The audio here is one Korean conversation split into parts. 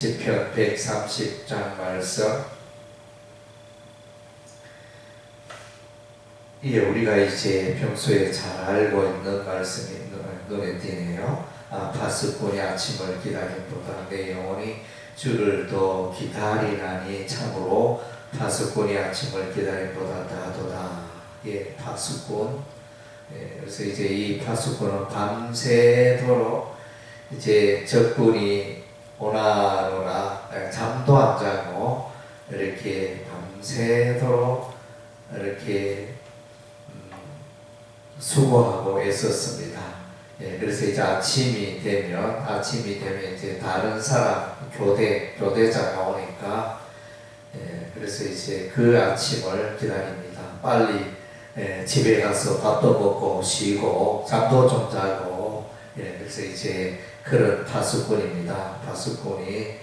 시편 130장 말씀. 이게 우리가 이제 평소에 잘 알고 있는 말씀이 눈에 띄네요. 파수꾼이 아침을 기다림보다 내 영혼이 주를 더 기다리나니 참으로 파수꾼이 아침을 기다림보다 나도다. 예, 파수꾼. 예, 그래서 이제 이 파수꾼은 밤새도록 이제 적군이 오나 잠도 안 자고 이렇게 밤새도록 이렇게 수고하고 애썼습니다. 예, 그래서 이제 아침이 되면 이제 다른 사람 교대자가 오니까, 예, 그래서 이제 그 아침을 기다립니다. 빨리 집에 가서 밥도 먹고 쉬고 잠도 좀 자고, 예, 그래서 이제 그런 파수꾼입니다. 파수꾼이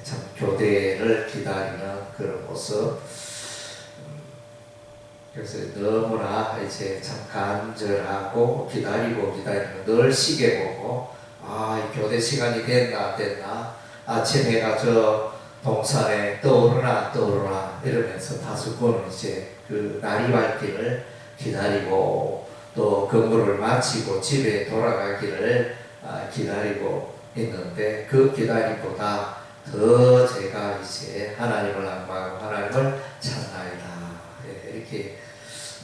참 교대를 기다리는 그런 모습. 그래서 너무나 이제 참 간절하고 기다리는 늘 시계 보고, 이 교대 시간이 됐나 아침 해가 저 동산에 떠오르나 이러면서 파수꾼은 이제 그 날이 밝기를 기다리고 또 근무를 마치고 집에 돌아가기를 기다리고 있는데, 그 기다림보다 더 제가 이제 하나님을 앙망하고 하나님을 찾나이다, 이렇게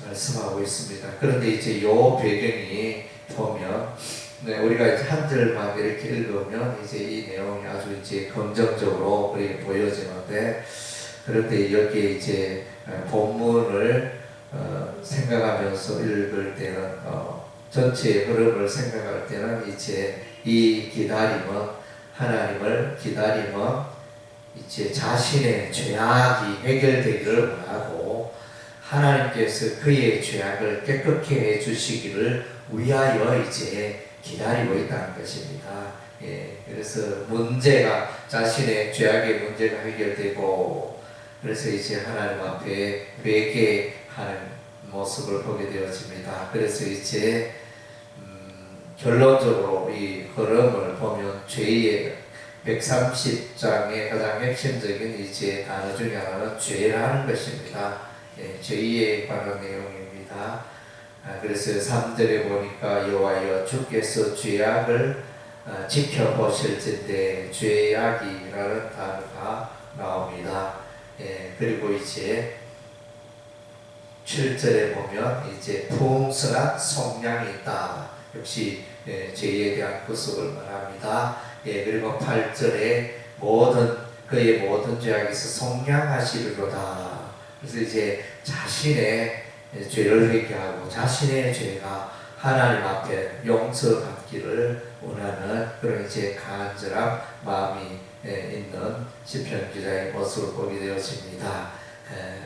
말씀하고 있습니다. 그런데 이제 요 배경이 보면, 우리가 이제 한 절만 이렇게 읽으면 이제 이 내용이 아주 이제 긍정적으로 그렇게 보여지는데, 그런데 여기에 이제 본문을 생각하면서 읽을 때는, 전체의 흐름을 생각할 때는 이제 이 기다림은, 하나님을 기다림은 이제 자신의 죄악이 해결되기를 원하고 하나님께서 그의 죄악을 깨끗게 해주시기를 위하여 이제 기다리고 있다는 것입니다. 예, 그래서 자신의 죄악의 문제가 해결되고, 그래서 이제 하나님 앞에 회개하는 모습을 보게 되어집니다. 그래서 이제 결론적으로 이 흐름을 보면 죄의 130장의 가장 핵심적인 이제 단어 중에 하나는 죄라는 것입니다. 예, 죄에 관한 내용입니다. 그래서 3절에 보니까 여호와여 주께서 죄악을 지켜보실진대, 죄악이라는 단어가 나옵니다. 예, 그리고 이제 7절에 보면 이제 풍성한 속량이 있다. 역시 죄에 대한 구속을 말합니다. 예, 그리고 8절에 그의 모든 죄악에서 속량하시리로다. 그래서 이제 자신의 죄를 회개하고 자신의 죄가 하나님 앞에 용서받기를 원하는 그런 이제 간절한 마음이 있는 시편 기자의 모습을 보게 되었습니다.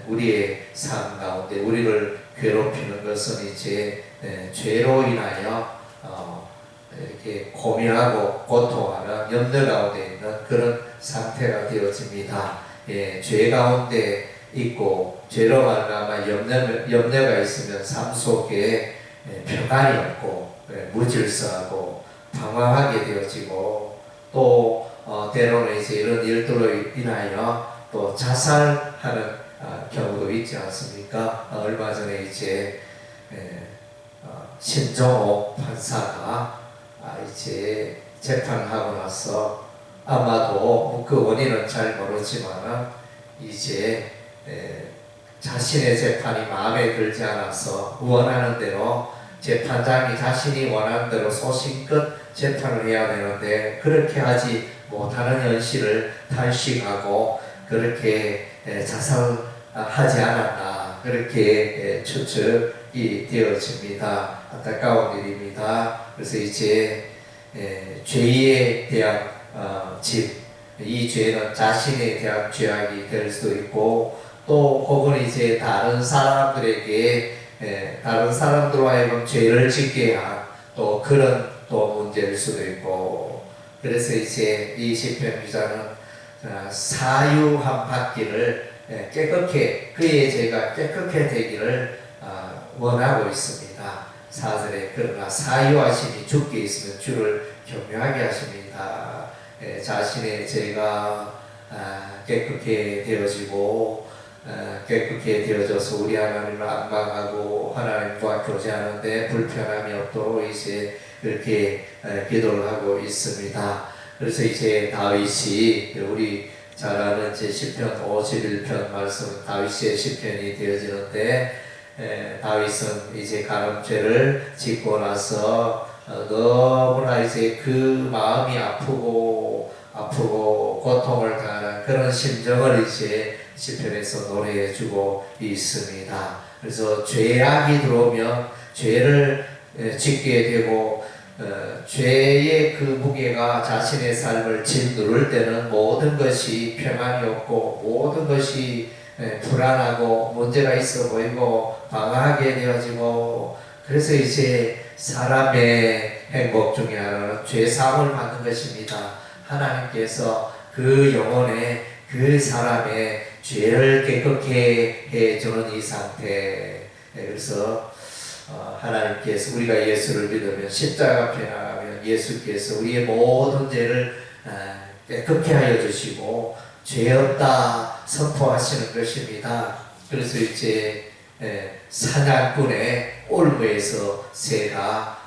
우리의 삶 가운데 우리를 괴롭히는 것은 이제 죄로 인하여 이렇게 고민하고 고통하는 염려 가운데 있는 그런 상태가 되어집니다. 예, 죄 가운데 있고 죄로 말미암아 염려가 있으면 삶 속에 평안이 없고 무질서하고 방황하게 되어지고, 또 때로는 이제 이런 일들로 인하여 또 자살하는 경우도 있지 않습니까? 얼마 전에 이제 신종옥 판사가 이제 재판하고 나서, 아마도 그 원인은 잘 모르지만 이제 자신의 재판이 마음에 들지 않아서 원하는 대로 재판장이 자신이 원하는 대로 소신껏 재판을 해야 되는데 그렇게 하지 못하는 현실을 탄식하고 그렇게 자살하지 않았나, 그렇게 추측이 되어집니다. 안타까운 일입니다. 그래서 이제 죄에 대한 이 죄는 자신에 대한 죄악이 될 수도 있고, 또 혹은 이제 다른 사람들에게 다른 사람들로 하여금 죄를 짓게 한 또 그런 또 문제일 수도 있고, 그래서 이제 이 시편 기자는 사유함 받기를 그의 죄가 깨끗게 되기를 원하고 있습니다. 4절에 그러나 사유하심이 주께 있으면 주를 경외하게 하십니다. 자신의 죄가 깨끗게 되어지고 깨끗게 되어져서 우리 하나님을 안망하고 하나님과 교제하는데 불편함이 없도록 이제 그렇게 기도를 하고 있습니다. 그래서 이제 다윗이 우리 잘 아는 제 시편 51편 말씀 다윗의 시편이 되어지는데 다윗은 이제 간음죄를 짓고 나서 너무나 이제 그 마음이 아프고 고통을 당하는 그런 심정을 이제 시편에서 노래해주고 있습니다. 그래서 죄악이 들어오면 죄를 짓게 되고 죄의 그 무게가 자신의 삶을 짓누를 때는 모든 것이 평안이 없고 모든 것이 불안하고 문제가 있어 보이고 방황하게 되어지고 그래서 이제 사람의 행복 중에 하나는 죄사함을 받는 것입니다. 하나님께서 그 영혼에 그 사람의 죄를 깨끗게 해주는 이 상태. 그래서 하나님께서 우리가 예수를 믿으면 십자가 앞에 나가면 예수께서 우리의 모든 죄를 깨끗게 하여 주시고 죄 없다 선포하시는 것입니다. 그래서 이제 사냥꾼의 올무에서 새가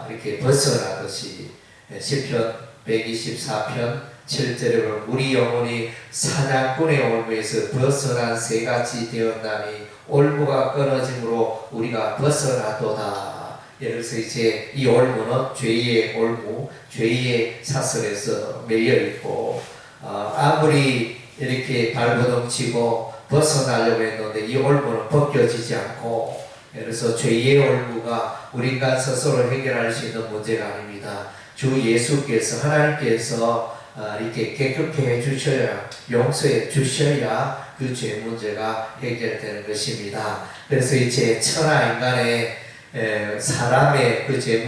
이렇게 벗어나듯이 시편 124편 7절에 보면 우리 영혼이 사냥꾼의 올무에서 벗어난 새같이 되었나니 올무가 끊어짐으로 우리가 벗어나도다. 그래서 이제 이 올무는 죄의 올무, 죄의 사슬에서 매여 있고 아무리 이렇게 발버둥치고 벗어나려고 했는데 이 올무는 벗겨지지 않고 그래서 죄의 올무가 우리 인간 스스로 해결할 수 있는 문제가 아닙니다. 주 예수께서 하나님께서 이렇게 깨끗게 해주셔야 용서해 주셔야 그 죄 문제가 해결되는 것입니다. 그래서 이제 천하 인간의 사람의 그 죄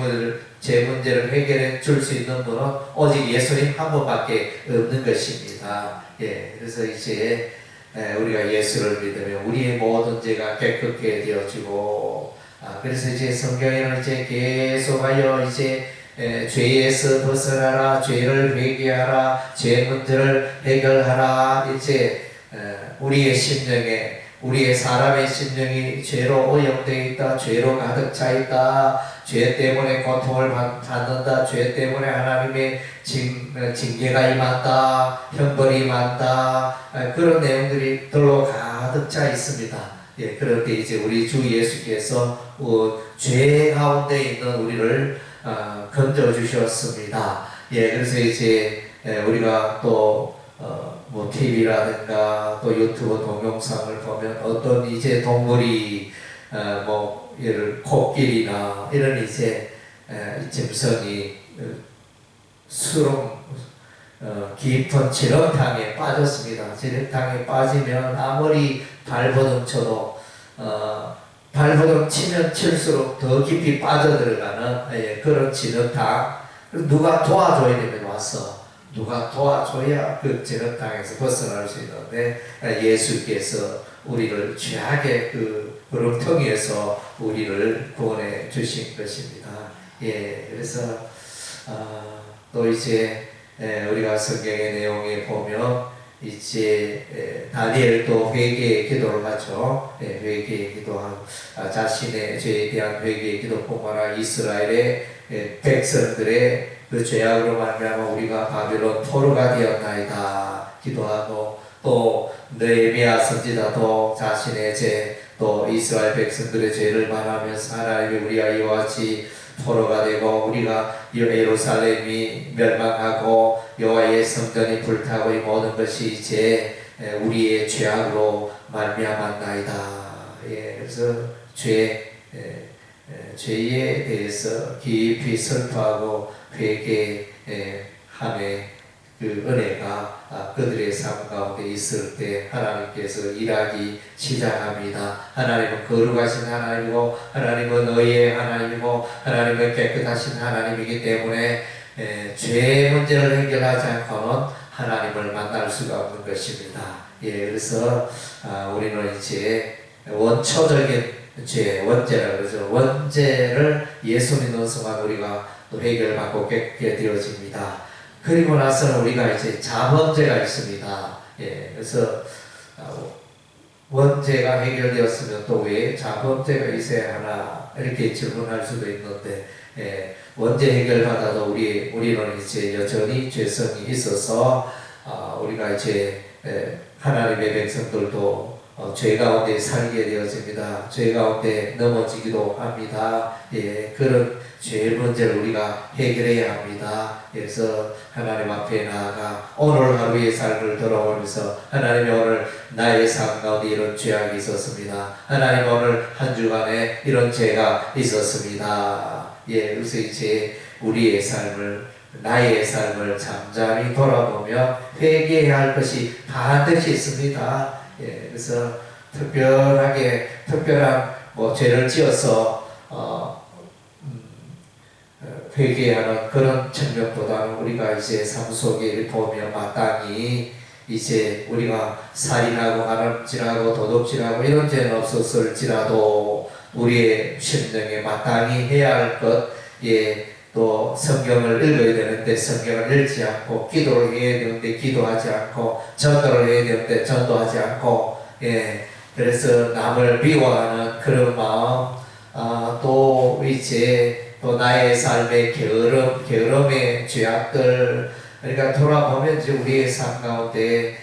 문제를 해결해 줄 수 있는 분은 오직 예수님 한 분밖에 없는 것입니다. 그래서 이제 우리가 예수를 믿으면 우리의 모든 죄가 깨끗게 되어지고 그래서 이제 성경에는 이제 계속하여 이제 죄에서 벗어나라, 죄를 회개하라, 죄 문제를 해결하라. 이제 우리의 심령에 우리의 사람의 심령이 죄로 오염되어 있다, 죄로 가득 차 있다, 죄 때문에 고통을 받는다, 죄 때문에 하나님의 징계가 임한다, 형벌이 임한다, 그런 내용들이 들로 가득 차 있습니다. 그런데 이제 우리 주 예수께서 죄 가운데 있는 우리를 건져 주셨습니다. 그래서 이제 우리가 또 뭐 TV라든가 또 유튜브 동영상을 보면 어떤 이제 동물이 뭐 예를 코끼리나 이런 이제 짐승이 수렁 깊은 지렁탕에 빠졌습니다. 지렁탕에 빠지면 아무리 발버둥 쳐도 발버둥 치면 칠수록 더 깊이 빠져들어가는 그런 지렁탕. 누가 도와줘야 되면 와서 누가 도와줘야 그 지렁탕에서 벗어날 수 있는데 예수께서 우리를 죄악의 그 구름텅이에서 우리를 구원해 주신 것입니다. 그래서 또 이제 우리가 성경의 내용에 보면 이제 다니엘도 회개의 기도를 하죠. 회개의 기도하고 자신의 죄에 대한 회개의 기도뿐만 아니라 이스라엘의 백성들의 그 죄악으로 말미암아 우리가 바벨론 포로가 되었나이다 기도하고 또 느헤미야 선지자도 자신의 죄 또 이스라엘 백성들의 죄를 말하면서 하나님이 우리가 이와 같이 포로가 되고 우리가 예루살렘이 멸망하고 여호와의 성전이 불타고 이 모든 것이 이제 우리의 죄악으로 말미암았나이다. 그래서 죄에 대해서 깊이 슬퍼하고 회개함의 그 은혜가 그들의 삶 가운데 있을 때 하나님께서 일하기 시작합니다. 하나님은 거룩하신 하나님이고 하나님은 의의 하나님이고 하나님은 깨끗하신 하나님이기 때문에 죄 문제를 해결하지 않고는 하나님을 만날 수가 없는 것입니다. 그래서 우리는 이제 원초적인 죄, 원죄라 그러죠. 원죄를 예수 믿는 순간 우리가 또 해결받고 깨끗게 되어집니다. 그리고 나서는 우리가 이제 자범죄가 있습니다. 예, 그래서 원죄가 해결되었으면 또 왜 자범죄가 있어야 하나 이렇게 질문할 수도 있는데, 예, 원죄 해결받아도 우리는 이제 여전히 죄성이 있어서 우리가 이제 하나님의 백성들도 죄 가운데 살게 되어집니다. 죄 가운데 넘어지기도 합니다. 예, 그런 죄의 문제를 우리가 해결해야 합니다. 그래서 하나님 앞에 나아가 오늘 하루의 삶을 돌아보면서 하나님, 오늘 나의 삶 가운데 이런 죄악이 있었습니다. 하나님, 오늘 한 주간에 이런 죄가 있었습니다. 예, 그래서 이제 우리의 삶을, 나의 삶을 잠잠히 돌아보며 회개해야 할 것이 반드시 있습니다. 예, 그래서 특별한 죄를 지어서 회개하는 그런 측면보다는 우리가 이제 삶 속에 보면 마땅히 이제 우리가 살인하고 간음질하고 도둑질하고 이런 죄는 없었을지라도 우리의 심령에 마땅히 해야 할 것, 예, 또 성경을 읽어야 되는데 성경을 읽지 않고, 기도를 해야 되는데 기도하지 않고, 전도를 해야 되는데 전도하지 않고, 예, 그래서 남을 미워하는 그런 마음, 또 이제 또 나의 삶의 게으름의 죄악들, 그러니까 돌아보면 이제 우리의 삶 가운데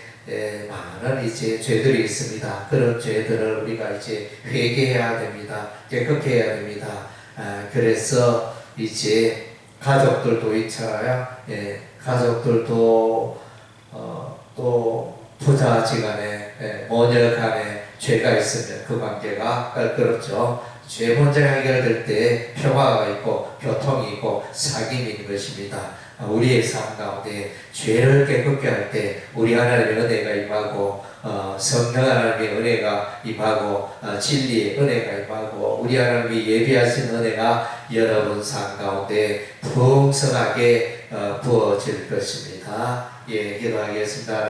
많은 이제 죄들이 있습니다. 그런 죄들을 우리가 이제 회개해야 됩니다. 깨끗해야 됩니다. 그래서 이제 가족들도 있잖아요. 예, 가족들도 또 부자지간에 모녀간에 죄가 있으면 그 관계가 껄끄럽죠. 죄 문제가 해결될 때 평화가 있고 교통이 있고 사귐이 있는 것입니다. 우리의 삶 가운데 죄를 깨끗게 할 때 우리 하나님의 은혜가 임하고 성령 하나님의 은혜가 임하고 진리의 은혜가 임하고 우리 하나님이 예비하신 은혜가 여러분 삶 가운데 풍성하게 부어질 것입니다. 예, 기도하겠습니다.